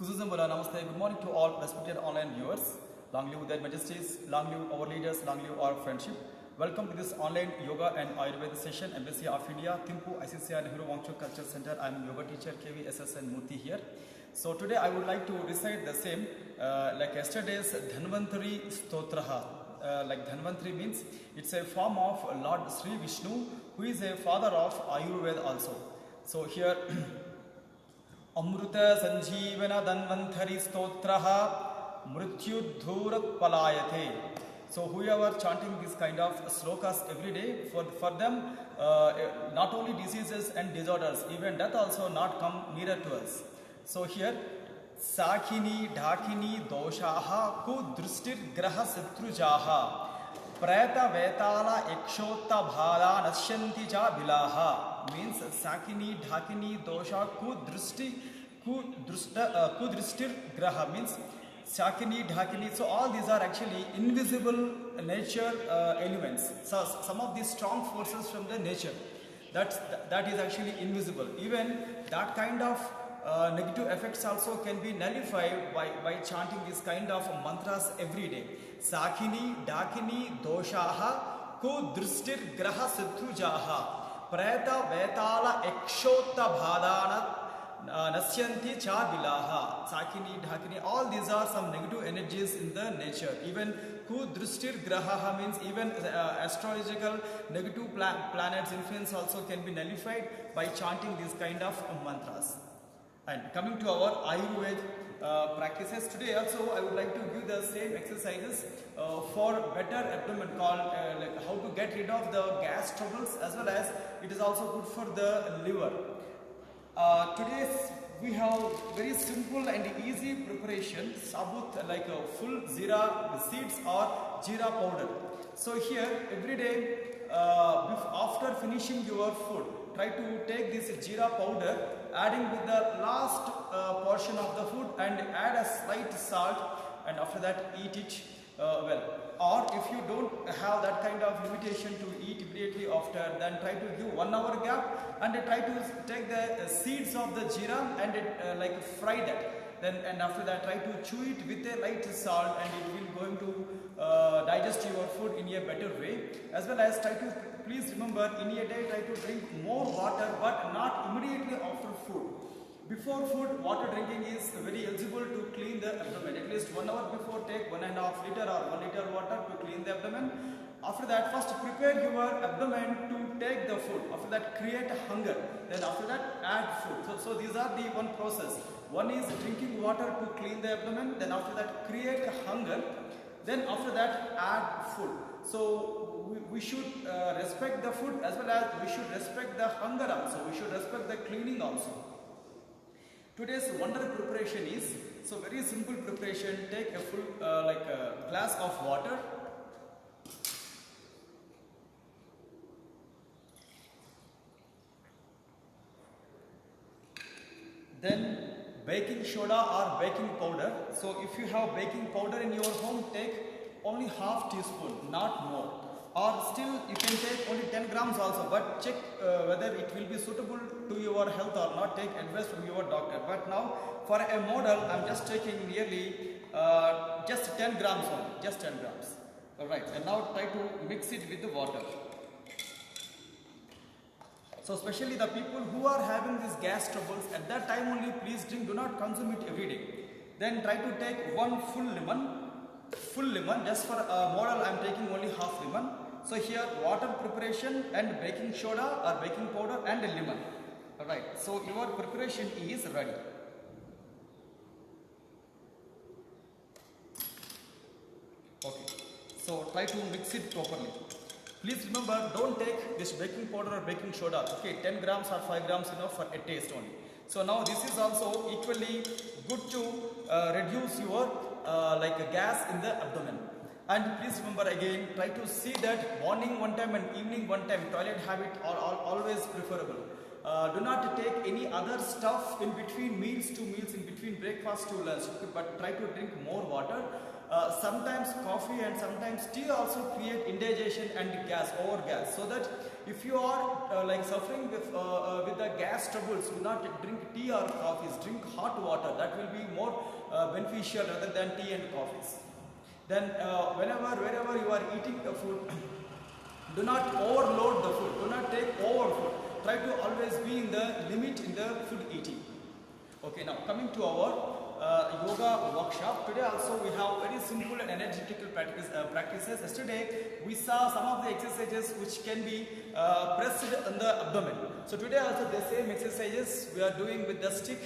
Kuzuzam Bola Namaste. Good morning to all respected online viewers. Long live their majesties, long live our leaders, long live our friendship. Welcome to this online yoga and Ayurveda session, Embassy of India, Thimpu, ICCR Nehru Wangchuk Culture Center. I am yoga teacher KVSSN Murthy here. So today I would like to recite the same like yesterday's Dhanvantari Stotraha. Like Dhanvantari means it's a form of Lord Sri Vishnu, who is a father of Ayurveda also. So here Amruta Sanjeevana Dhanvantari Stotraha Mrityudhurat Palayate. So whoever chanting this kind of slokas every day, for them not only diseases and disorders, even death also not come nearer to us. So here Sakini Dhakini Doshaha Ku Drustir Graha Satrujaha Preta Vetala Ekshota Bhala Nashyanti Ja Bilaha means Sakini Dhakini Dosha Ku Drustir Graha means Sakini, Dhakini, so all these are actually invisible nature elements. So some of these strong forces from the nature, that is actually invisible. Even that kind of negative effects also can be nullified by chanting this kind of mantras every day. Sakini, Dhakini, Doshaha, Ku Drustir Graha Sidrujaha, Preta Vetala Ekshota Bhadana Nasyanti Cha Bilaha, Sakini, Dhakini, all these are some negative energies in the nature. Even Ku Drustir Graha means even astrological negative planets influence also can be nullified by chanting these kind of mantras. And coming to our Ayurveda practices, today also I would like to give the same exercises for better abdomen called like how to get rid of the gas troubles, as well as it is also good for the liver. Today we have very simple and easy preparation, sabut like a full zira seeds or jeera powder. So here every day after finishing your food, try to take this jeera powder, adding with the last portion of the food and add a slight salt, and after that eat it well. Or if you don't have that kind of limitation to eat immediately after, then try to give 1 hour gap and try to take the seeds of the jeera and like fry that. Then and after that try to chew it with a light salt, and it will going to digest your food in a better way. As well as try to, please remember, in a day try to drink more water, but not immediately after food. Before food, water drinking is very eligible to clean the abdomen. At least 1 hour before, take 1.5 liter or 1 liter water to clean the abdomen. After that, first prepare your abdomen to take the food. After that, create hunger. Then after that, add food. So these are the one process. One is drinking water to clean the abdomen. Then after that, create hunger. Then after that, add food. So we should respect the food, as well as we should respect the hunger also. We should respect the cleaning also. Today's wonder preparation is, so very simple preparation. Take a full like a glass of water. Then baking soda or baking powder. So if you have baking powder in your home, take only half teaspoon, not more. Or still you can take only 10 grams also, but check whether it will be suitable to your health or not. Take advice from your doctor. But now for a model, I am just taking nearly just 10 grams only, just 10 grams. Alright, and now try to mix it with the water. So especially the people who are having these gas troubles, at that time only please drink, do not consume it every day. Then try to take one full lemon, just for a model I am taking only half lemon. So here water preparation and baking soda or baking powder and a lemon. Alright, so your preparation is ready. Okay, so try to mix it properly. Please remember, don't take this baking powder or baking soda. Okay, 10 grams or 5 grams enough for a taste only. So now this is also equally good to reduce your like gas in the abdomen. And please remember again, try to see that morning one time and evening one time toilet habit are always preferable. Do not take any other stuff in between meals to meals, in between breakfast to lunch, but try to drink more water. Sometimes coffee and sometimes tea also create indigestion and gas, over gas, so that If you are like suffering with the gas troubles, do not drink tea or coffees. Drink hot water. That will be more beneficial rather than tea and coffees. Then wherever you are eating the food, do not overload the food. Do not take over food. Try to always be in the limit in the food eating. Okay, now coming to our yoga workshop. Today also we have very simple and energetical practices. Yesterday we saw some of the exercises which can be pressed on the abdomen. So today also the same exercises we are doing with the stick.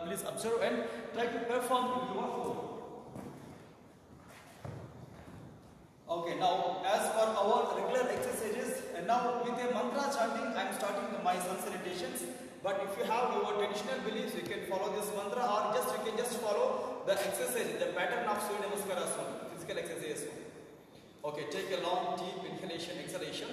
Please observe and try to perform in your home. Okay, now as for our regular exercises, and now with a mantra chanting, I am starting my sun salutations. But if you have your traditional beliefs, you can follow this mantra, or you can just follow the exercise, the pattern of Surya Namaskara, physical exercise. Okay, take a long, deep inhalation, exhalation.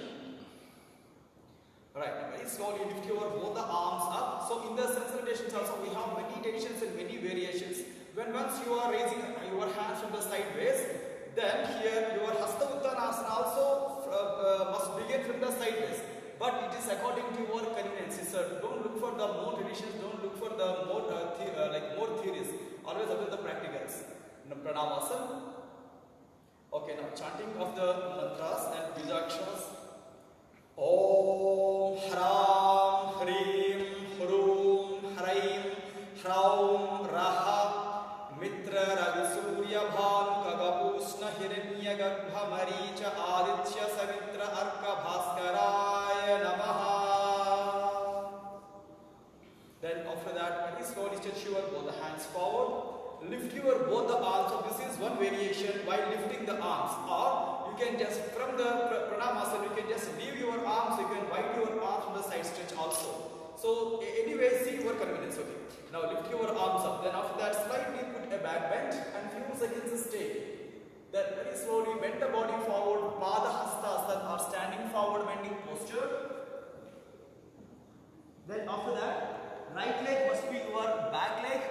Right, very slowly lift your both the arms up. So in the sun salutations also, we have many traditions and many variations. Once you are raising your hands from the sideways, then here your Hasta Uttanasana also must begin from the sideways. But it is according to your convenience. So don't look for the more traditions, don't look for the more more theories. Always observe the practicals. Pranavasana. Okay, now chanting of the mantras and bijakshas. Om Hram Hrim Hrum Hraim Hraum Raha Mitra Ravi Surya Bhan Kagapusna Hiranya Garbha Maricha Aditya Savitra Arka Bhaskara Namaha. Then after that, very slowly stretch your both the hands forward. Lift your both the arms. So this is one variation while lifting the arms. Or you can just from the pranamasana, you can just leave your arms. You can wide your arms from the side stretch also. So anyway, see your convenience. Okay. Now lift your arms up. Then after that, slightly put a back bend and few seconds stay. Then very slowly bend the body forward. Pada Hastasana or standing forward bending posture. Then after that, right leg must be your back leg.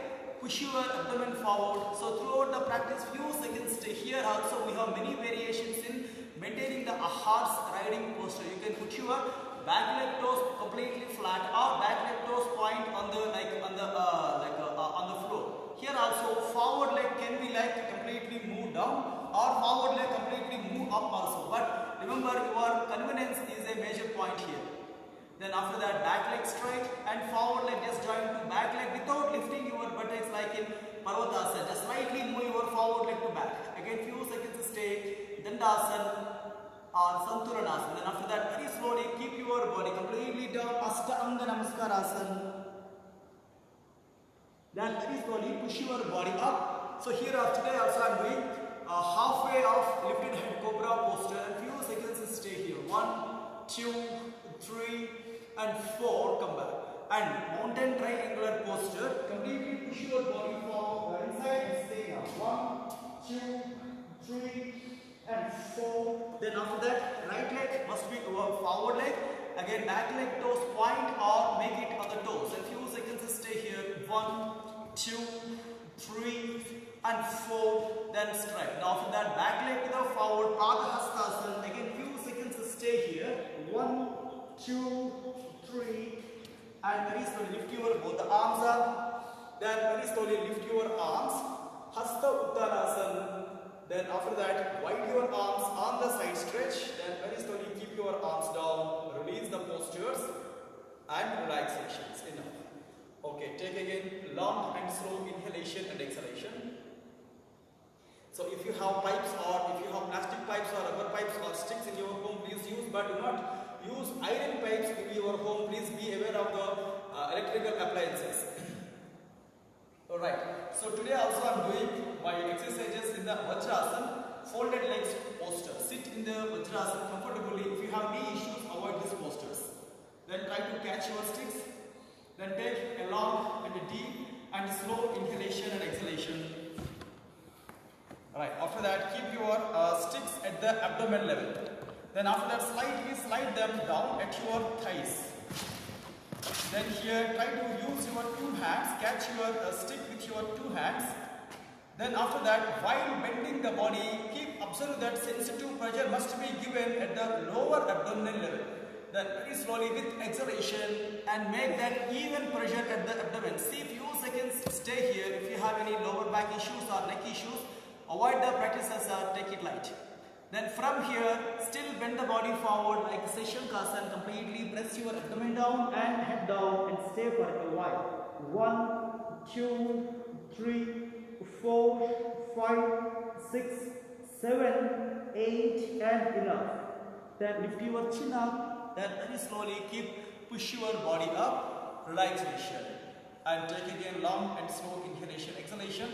Push your abdomen forward. So throughout the practice, few seconds stay here. Also, we have many variations in maintaining the horse riding posture. You can put your back leg toes completely flat, or back leg toes point on the on the floor. Here also, forward leg can be like completely moved down, or forward leg completely move up also. But remember, your convenience is a major point here. Then after that, back leg straight and forward leg just join to back leg without lifting your buttocks like in Parvatasana. Just slightly move your forward leg to back. Again, few seconds stay. Dandasana or Santulanasana. Then after that, very slowly keep your body completely down. Ashtanga Namaskarasana. Then very slowly push your body up. So here today also I am doing halfway of lifted head cobra posture. And few seconds stay here. 1, 2, 3 and 4, come back. And mountain triangular posture, completely push your body forward inside and stay now. 1, 2, 3 and 4. Then after that, right leg must be your forward leg. Again, back leg toes point or make it on the toes. A few seconds stay here. 1, 2, 3 and 4. Then straight. Now after that, back leg to the forward, Pada Hastasana. Again, few seconds stay here. 1, 2, 3 and very slowly lift your both the arms up. Then very slowly lift your arms. Hasta Uttanasana. Then after that, wide your arms on the side stretch. Then very slowly keep your arms down. Release the postures and relaxations. Enough. Okay, take again long and slow inhalation and exhalation. So if you have pipes or if you have plastic pipes or rubber pipes or sticks in your home, please use, but do not use iron pipes in your home. Please be aware of the electrical appliances. Alright, so today also I am doing my exercises in the Vajrasana, folded legs posture. Sit in the Vajrasana comfortably. If you have any issues, avoid these postures. Then try to catch your sticks. Then take a long and a deep and slow inhalation and exhalation. Alright, after that, keep your sticks at the abdomen level. Then after that, slightly slide them down at your thighs. Then here, try to use your two hands, catch your stick with your two hands. Then after that, while bending the body, observe that sensitive pressure must be given at the lower abdominal level. Then very slowly with exhalation and make that even pressure at the abdomen. See, few seconds, stay here. If you have any lower back issues or neck issues, avoid the practices or take it light. Then from here, still bend the body forward like Seshankasan. Completely press your abdomen down and head down and stay for a while. 1, 2, 3, 4, 5, 6, 7, 8 and enough. Then lift your chin up. Then very slowly push your body up. Relaxation. And take again long and slow inhalation, exhalation.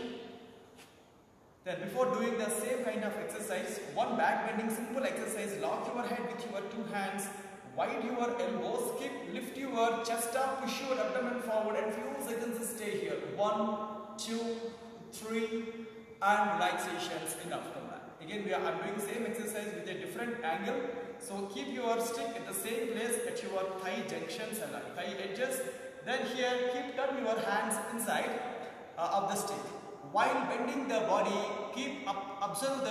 Then before doing the same kind of exercise, one back bending simple exercise, lock your head with your two hands, wide your elbows, lift your chest up, push your abdomen forward and few seconds stay here. 1, 2, 3 and relaxations, enough. Again I'm doing the same exercise with a different angle. So keep your stick at the same place at your thigh junctions and thigh edges. Then here turn your hands inside of the stick. While bending the body, observe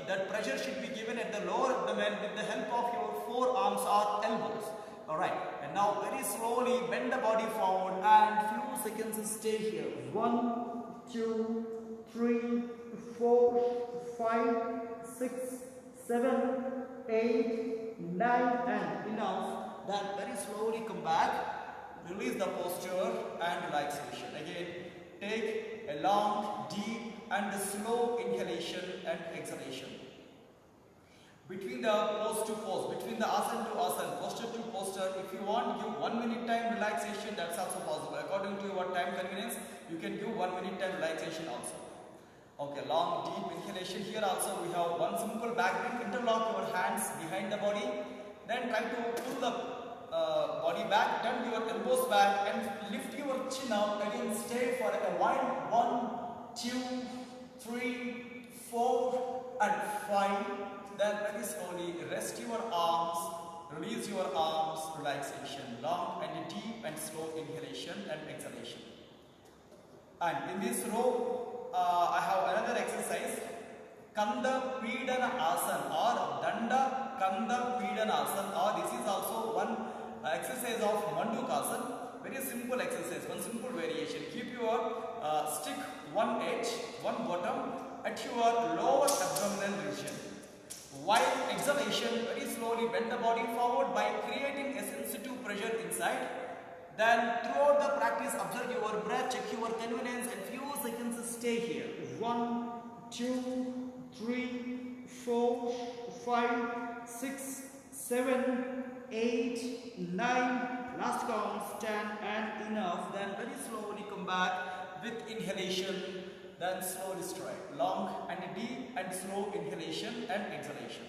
that pressure should be given at the lower abdomen with the help of your forearms or elbows. Alright, and now very slowly bend the body forward and few seconds stay here. 1, 2, 3, 4, 5, 6, 7, 8, 9 and enough. Then very slowly come back, release the posture and relaxation. Again, take a long, deep and slow inhalation and exhalation. Between the pose to pose, between the asana to asana, posture to posture, if you want give 1 minute time relaxation, that's also possible. According to your time convenience, you can give 1 minute time relaxation also. Okay, long, deep inhalation. Here also we have one simple back bend. Interlock your hands behind the body. Then try to pull the body back, turn your elbows back and lift your chin up. Again stay for a while. 1, 2, 3, 4 and 5. Then very slowly rest your arms, release your arms, relaxation. Long and deep and slow inhalation and exhalation. And in this row, I have another exercise, Kanda Pidana Asana or Danda Kanda Pidana Asana, or this is also one exercise of Mandukasana. Very simple exercise, one simple variation. Keep your stick one edge, one bottom at your lower abdominal region. While exhalation, very slowly bend the body forward by creating a sensitive pressure inside. Then throughout the practice, observe your breath, check your convenience and few seconds stay here. 1, 2, 3, 4, 5, 6, 7, 8, 9. Last count, stand and enough. Then very slowly come back with inhalation. Then slowly strike. Long and deep and slow inhalation and exhalation.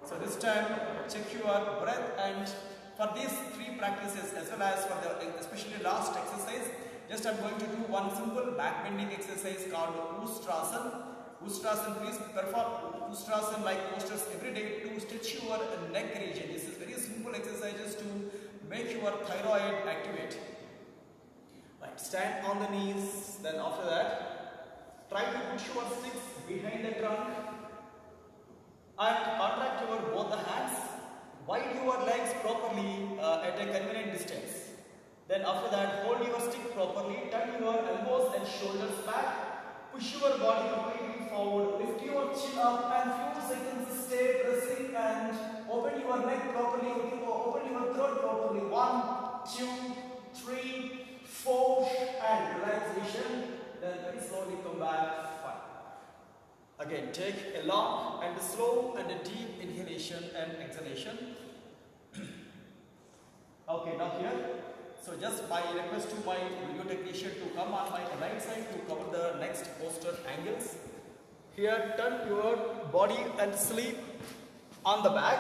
So this time check your breath, and for these three practices as well as for the especially last exercise, just I'm going to do one simple back bending exercise called Ustrasana. Ustrasana, please perform Ustrasana like postures every day to stretch your neck region. This is very simple exercises to make your thyroid activate. Right, stand on the knees. Then after that, try to push your sticks behind the trunk and contract your both the hands. Wide your legs properly at a convenient distance. Then after that, hold your stick properly, turn your elbows and shoulders back, push your body completely forward, lift your chin up and few seconds stay pressing and open your neck properly, open your throat properly. 1, 2, 3, 4 and relaxation. Then very slowly come back. 5. Again, take a long and slow and a deep inhalation and exhalation. Okay, now here, so just my request to my video technician to come on my right side to cover the next posture angles. Here, turn your body and sleep on the back.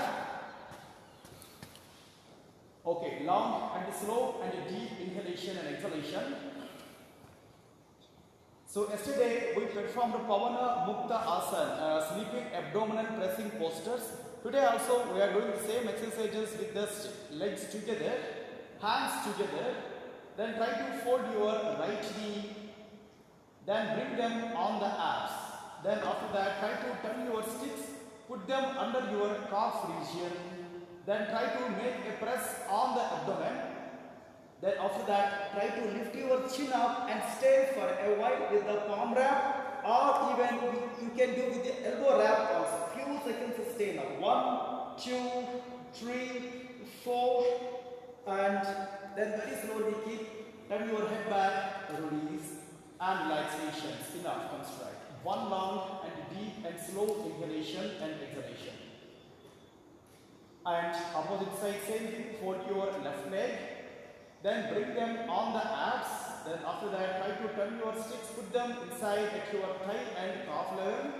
Okay, long and slow and a deep inhalation and exhalation. So yesterday we performed Pavana Mukta Asana, sleeping abdominal pressing postures. Today also we are doing the same exercises with the legs together, hands together. Then try to fold your right knee. Then bring them on the abs. Then after that try to turn your sticks, put them under your calf region. Then try to make a press on the abdomen. Then after that, try to lift your chin up and stay for a while with the palm wrap, or even you can do with the elbow wrap also. Few seconds stay now. 1, 2, 3, 4, and then very slowly turn your head back, release, and relaxations. Enough, comes right. One long and deep and slow inhalation and exhalation. And opposite side, same thing, fold your left leg, then bring them on the abs, then after that try to turn your sticks, put them inside at your thigh and calf level,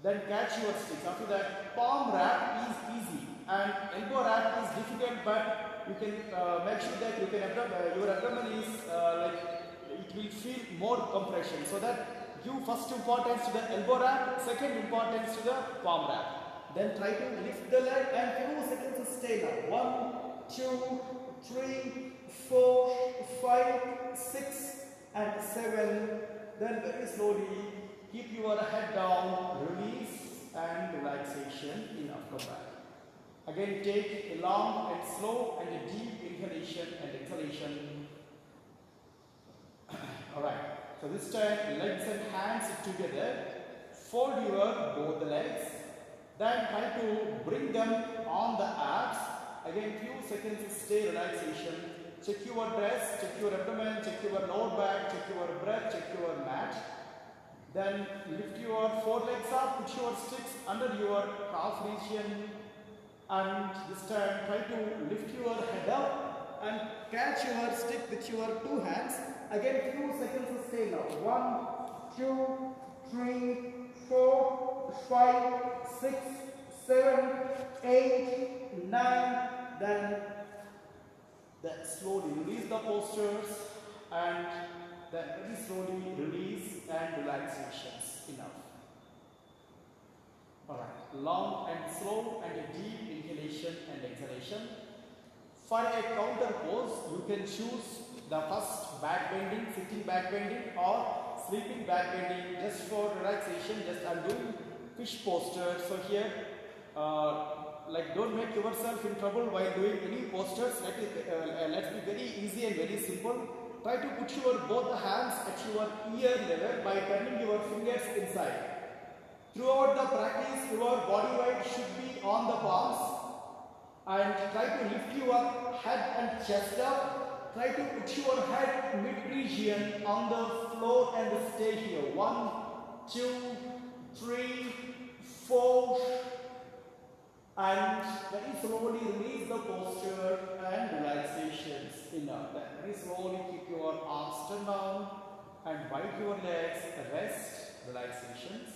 then catch your sticks. After that, palm wrap is easy and elbow wrap is difficult, but you can make sure that you can your abdomen is it will feel more compression, so that give first importance to the elbow wrap, second importance to the palm wrap. Then try to lift the leg and few seconds stay now. 1, 2, 3, 4, 5, 6, and 7. Then very slowly keep your head down, release and relaxation. Enough, come back. Again, take a long and slow and a deep inhalation and exhalation. Alright, so this time legs and hands together. Fold your both the legs. Then try to bring them on the abs. Again, few seconds stay relaxation. Check your breast, check your abdomen, check your lower back, check your breath, check your mat. Then lift your forelegs up, put your sticks under your calf region. And this time try to lift your head up and catch your stick with your two hands. Again, few seconds stay now. 1, 2, 3, 4, 5, 6, 7, 8, 9. Then slowly release the postures and then very slowly release and relaxations. Enough. Alright, long and slow and a deep inhalation and exhalation. For a counter pose, you can choose the first back bending, sitting back bending, or sleeping back bending. Just for relaxation, just I'm doing fish posture. So here, don't make yourself in trouble while doing any postures. Let's be very easy and very simple. Try to put your both hands at your ear level by turning your fingers inside. Throughout the practice, your body weight should be on the palms. And try to lift your head and chest up. Try to put your head mid-region on the floor and stay here. 1, 2, 3, 4. And very slowly release the posture and relaxations. Enough. Then very slowly keep your arms turned down and bite your legs. Rest, relaxations.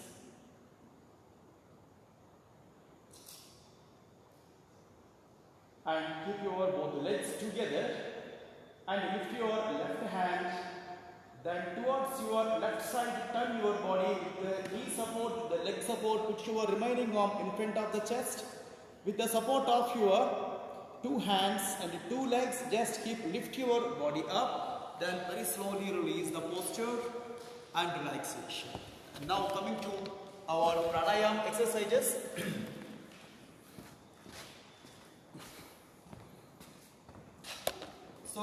And keep your both legs together and lift your left hand. Then towards your left side, turn your body with the knee support, the leg support. Put your remaining arm in front of the chest. With the support of your two hands and two legs, just lift your body up. Then very slowly release the posture and relaxation. Now coming to our pranayama exercises. So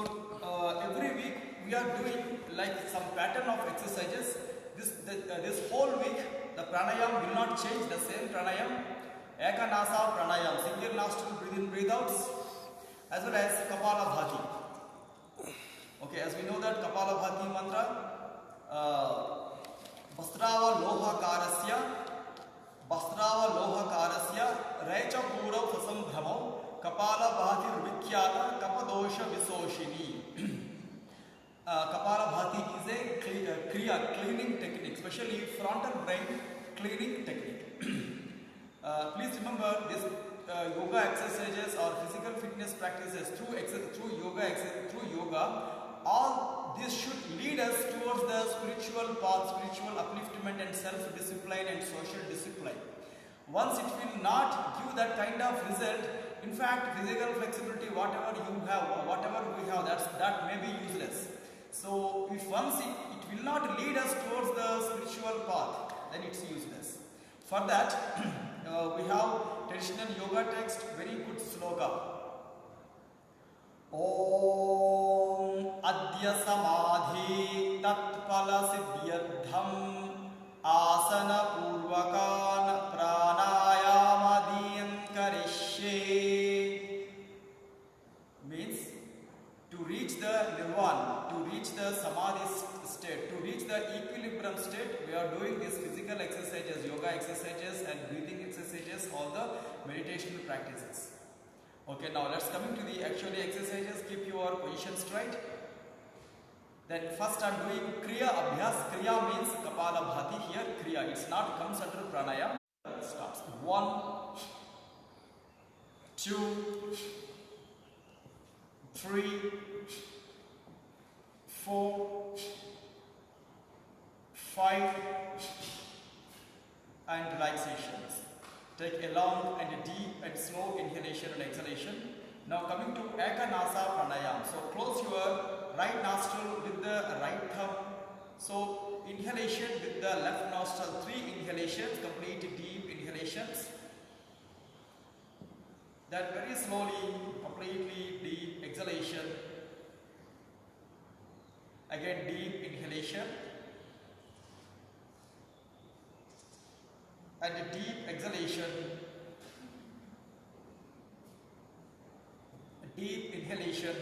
every week we are doing like some pattern of exercises. This whole week the pranayama will not change, the same pranayama. Eka Nasa pranayama, single nostril breathe in, breathe out, as well as Kapalabhati. Okay, as we know that Kapalabhati mantra, Bastrava loha karasya, Recha purav sasambhramau, Kapalabhati rubikyata, Kapadosha visoshini. Kapalabhati is a cleaning technique, especially frontal brain cleaning technique. Please remember this yoga exercises or physical fitness practices through yoga, all this should lead us towards the spiritual path, spiritual upliftment and self-discipline and social discipline. Once it will not give that kind of result, in fact, physical flexibility, whatever we have, that may be useless. So, if once it will not lead us towards the spiritual path, then it's useless. For that, we have traditional yoga text, very good sloka. Om Adya Samadhi Tatpala Siddhyadham Asana Purvakan Pranayamadiyan Karishye. Means to reach the nirvana, to reach the samadhi state, to reach the equilibrium state, we are doing these physical exercises, yoga exercises and breathing exercises, all the meditational practices. Okay, now let's coming to the actually exercises. Keep your position straight. Then first I'm doing Kriya Abhyas. Kriya means Kapala Bhati here. Kriya, it's not comes under pranayam. Stops. 1, 2, 3, 4, 5, and relaxations. Take a long and a deep and slow inhalation and exhalation. Now coming to Ekanasa Pranayam. So close your right nostril with the right thumb. So inhalation with the left nostril, 3 inhalations, complete deep inhalations. Then very slowly, completely deep exhalation. Again deep inhalation. And a deep exhalation. A deep inhalation.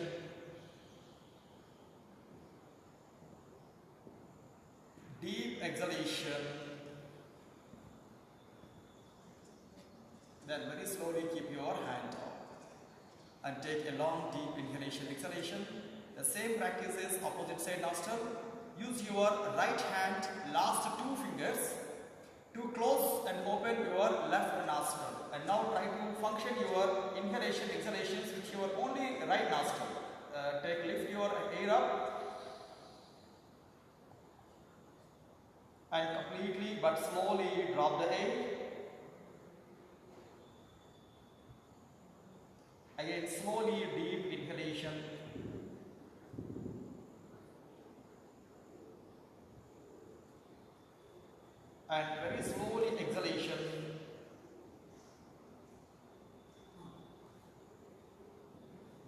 Deep exhalation. Then very slowly keep your hand up and take a long deep inhalation, exhalation. The same practice is opposite side nostril. Use your right hand, last 2 fingers to close and open your left nostril. And now try to function your inhalation, exhalations with your only right nostril. Lift your air up and completely but slowly drop the air. Again slowly deep inhalation. And very slowly exhalation.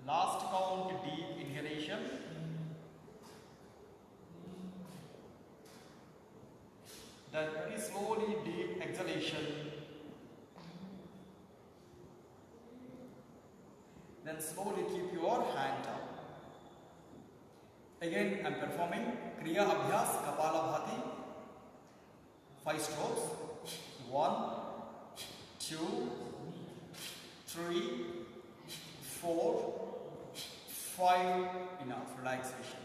Last count deep inhalation. Then very slowly deep exhalation. Then slowly keep your hand up. Again I am performing Kriya Abhyas Kapala Bhati. 5 strokes. 1, 2, 3, 4, 5. Enough. Relaxation.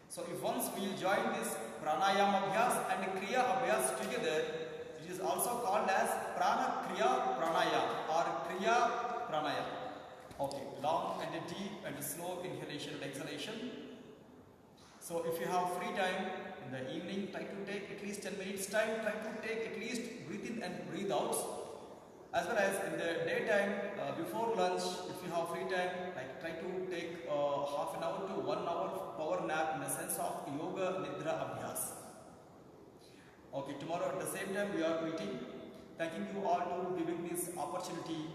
So if once we will join this Pranayama Abhyas and Kriya Abhyas together, it is also called as Prana Kriya Pranayam or Kriya Pranayam. Okay, long and deep and slow inhalation and exhalation. So if you have free time in the evening, try to take at least 10 minutes time, try to take at least breathe in and breathe out. As well as in the daytime, before lunch, if you have free time, like try to take half an hour to 1 hour power nap in the sense of Yoga Nidra Abhyas. Okay, tomorrow at the same time we are meeting. Thanking you all for giving this opportunity.